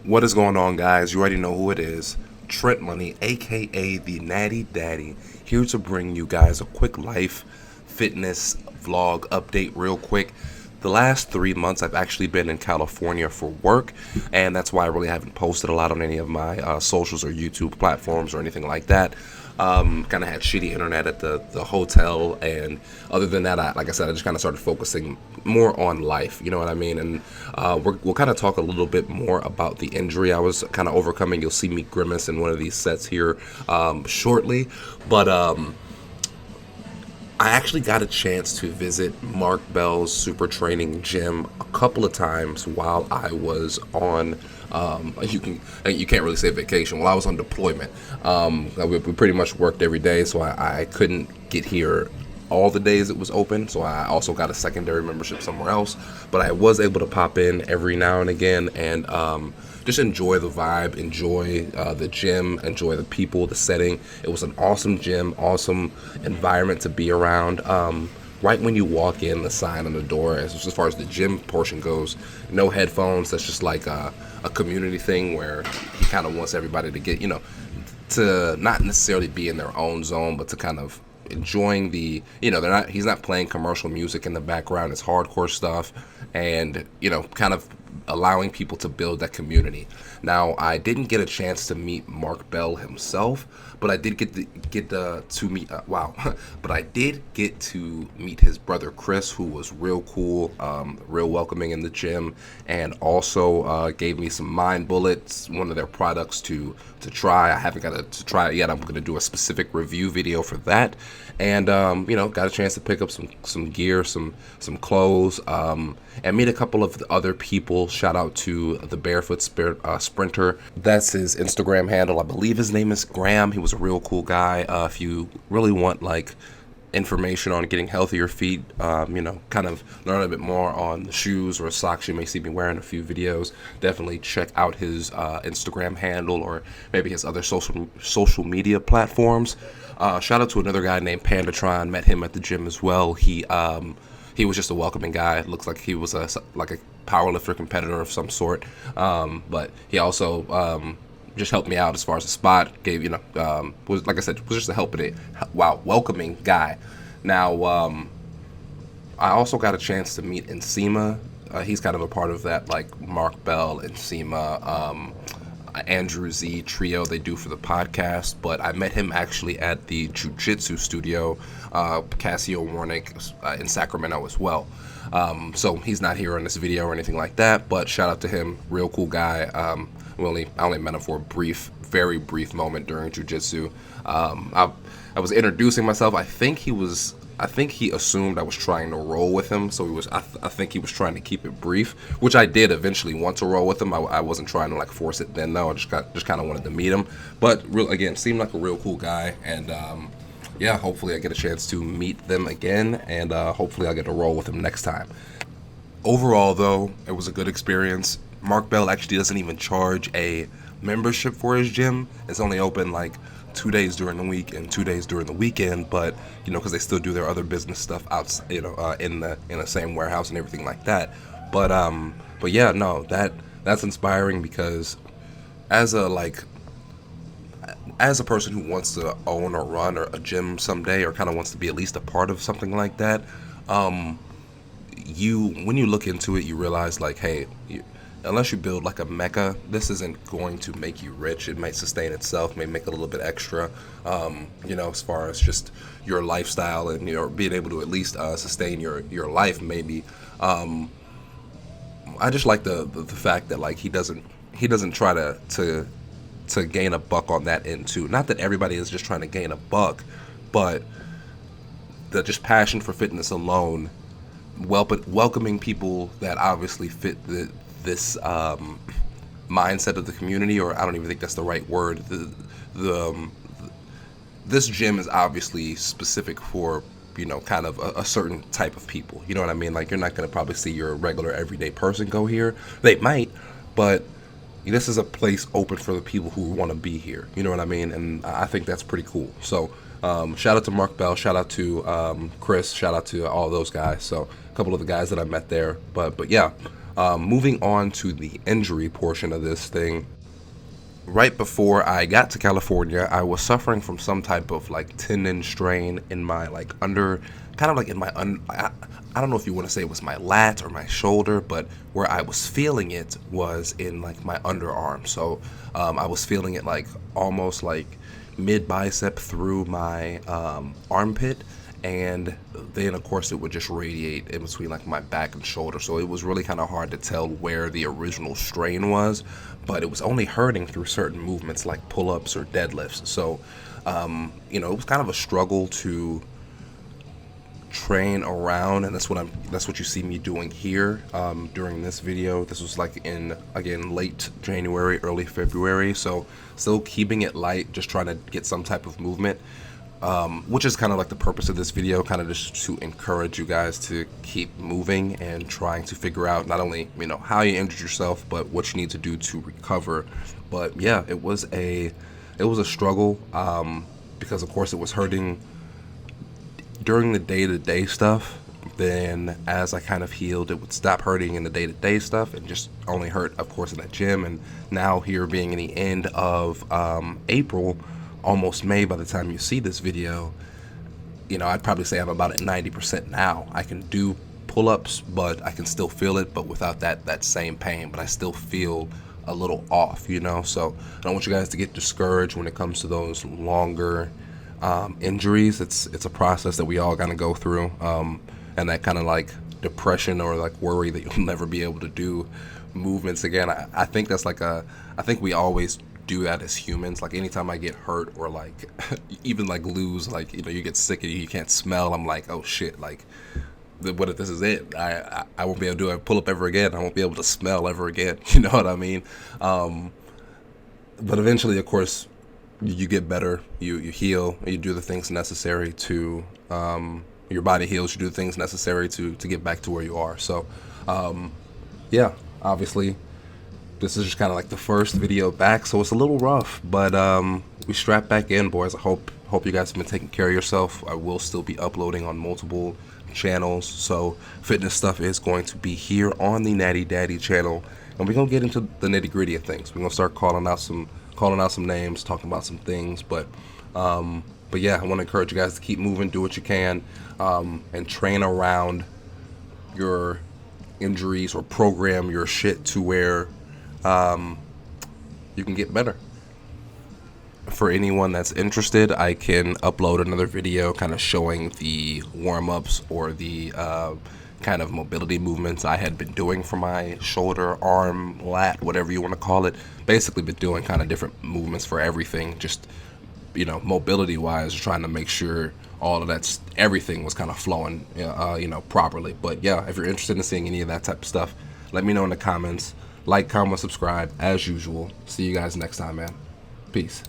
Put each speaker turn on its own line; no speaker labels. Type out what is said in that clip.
What is going on, guys? You already know who it is. Trent Money, aka the Natty Daddy, here to bring you guys a quick life fitness vlog update, real quick. The last 3 months, I've actually been in California for work, and that's why I really haven't posted a lot on any of my socials or YouTube platforms or anything like that. Kind of had shitty internet at the hotel, and other than that, like I said, I just kind of started focusing more on life. You know what I mean? And we'll kind of talk a little bit more about the injury I was kind of overcoming. You'll see me grimace in one of these sets here shortly, but I actually got a chance to visit Mark Bell's super training gym a couple of times while I was on. You can't really say vacation. While I was on deployment, we pretty much worked every day, so I couldn't get here all the days it was open. So I also got a secondary membership somewhere else, but I was able to pop in every now and again and just enjoy the vibe, enjoy the gym, enjoy the people, the setting. It was an awesome gym, awesome environment to be around. Right when you walk in, the sign on the door, as far as the gym portion goes, no headphones. That's just like a community thing where he kind of wants everybody to get, to not necessarily be in their own zone, but to kind of enjoying he's not playing commercial music in the background. It's hardcore stuff, and kind of allowing people to build that community. Now, I didn't get a chance to meet Mark Bell himself, but I did to meet but I did get to meet his brother Chris, who was real cool, real welcoming in the gym, and also gave me some Mind Bullets, one of their products to try. I haven't got to try it yet. I'm going to do a specific review video for that, and got a chance to pick up some gear, some clothes, and meet a couple of other people. Shout out to the Barefoot Sprinter. That's his Instagram handle. I believe his name is Graham. He was a real cool guy. If you really want like information on getting healthier feet, kind of learn a bit more on the shoes or socks you may see me wearing a few videos, definitely check out his Instagram handle or maybe his other social media platforms. Shout out to another guy named Pandatron. Met him at the gym as well. He was just a welcoming guy. It looks like he was a powerlifter competitor of some sort, but he also just helped me out as far as the spot. Gave was, like I said, was just a welcoming guy. Now, I also got a chance to meet Nsima. He's kind of a part of that like Mark Bell, Nsima, Andrew Z trio they do for the podcast, but I met him actually at the Jiu-Jitsu studio, Cassio Warnick, in Sacramento as well. So he's not here on this video or anything like that, but shout out to him, real cool guy. I only met him for a very brief moment during Jiu-Jitsu. I was introducing myself. I think he assumed I was trying to roll with him, so I think he was trying to keep it brief, which I did eventually want to roll with him. I wasn't trying to like force it then. No, I just kind of wanted to meet him. But again, seemed like a real cool guy, and hopefully I get a chance to meet them again, and hopefully I'll get to roll with him next time. Overall, though, it was a good experience. Mark Bell actually doesn't even charge a membership for his gym. It's only open like 2 days during the week and 2 days during the weekend, but because they still do their other business stuff out, in the same warehouse and everything like that. But yeah, no, that's inspiring, because as a person who wants to own or run or a gym someday, or kind of wants to be at least a part of something like that, when you look into it, you realize like, hey, unless you build like a mecca, this isn't going to make you rich. It might sustain itself, may make a little bit extra, as far as just your lifestyle and being able to at least sustain your life maybe. I just like the fact that like he doesn't try to gain a buck on that end too. Not that everybody is just trying to gain a buck, but the just passion for fitness alone, welcoming people that obviously fit this mindset of the community, or I don't even think that's the right word. This gym is obviously specific for kind of a certain type of people. You know what I mean? Like, you're not going to probably see your regular everyday person go here. They might, but this is a place open for the people who want to be here. You know what I mean? And I think that's pretty cool. So shout out to Mark Bell, shout out to Chris, shout out to all those guys. So a couple of the guys that I met there. But yeah, Moving on to the injury portion of this thing. Right before I got to California, I was suffering from some type of like tendon strain in my like under, kind of like in my I don't know if you want to say it was my lat or my shoulder, but where I was feeling it was in like my underarm. So I was feeling it like almost like mid bicep through my armpit, and then of course it would just radiate in between like my back and shoulder. So it was really kind of hard to tell where the original strain was, but it was only hurting through certain movements like pull-ups or deadlifts. So it was kind of a struggle to train around, and that's what you see me doing here during this video. This was like in, again, late January, early February, so still keeping it light, just trying to get some type of movement, which is kind of like the purpose of this video, kind of just to encourage you guys to keep moving and trying to figure out not only how you injured yourself, but what you need to do to recover. But yeah, it was a struggle, because of course it was hurting during the day-to-day stuff. Then as I kind of healed, it would stop hurting in the day-to-day stuff and just only hurt, of course, in the gym. And now here being in the end of April, almost May by the time you see this video, I'd probably say I'm about at 90% now. I can do pull-ups, but I can still feel it, but without that same pain. But I still feel a little off, So I don't want you guys to get discouraged when it comes to those longer injuries. It's a process that we all gotta go through, and that kind of like depression or like worry that you'll never be able to do movements again. I think that's like I think we always do that as humans. Like anytime I get hurt or like even like lose, like you get sick and you can't smell, I'm like, oh shit, like what if this is it? I won't be able to do a pull up ever again. I won't be able to smell ever again. You know what I mean? But eventually, of course, you get better, you heal, you do the things necessary to, your body heals, you do the things necessary to get back to where you are. So, yeah, obviously, this is just kind of like the first video back, so it's a little rough, but we strapped back in, boys. I hope you guys have been taking care of yourself. I will still be uploading on multiple channels, so fitness stuff is going to be here on the Natty Daddy channel, and we're gonna get into the nitty-gritty of things. We're gonna start calling out some names, talking about some things, but yeah, I want to encourage you guys to keep moving, do what you can, and train around your injuries or program your shit to where you can get better. For anyone that's interested, I can upload another video kind of showing the warm-ups or the kind of mobility movements I had been doing for my shoulder, arm, lat, whatever you want to call it. Basically been doing kind of different movements for everything, just mobility wise, trying to make sure all of everything was kind of flowing properly. But yeah, if you're interested in seeing any of that type of stuff, let me know in the comments. Like, comment, subscribe as usual. See you guys next time, man. Peace.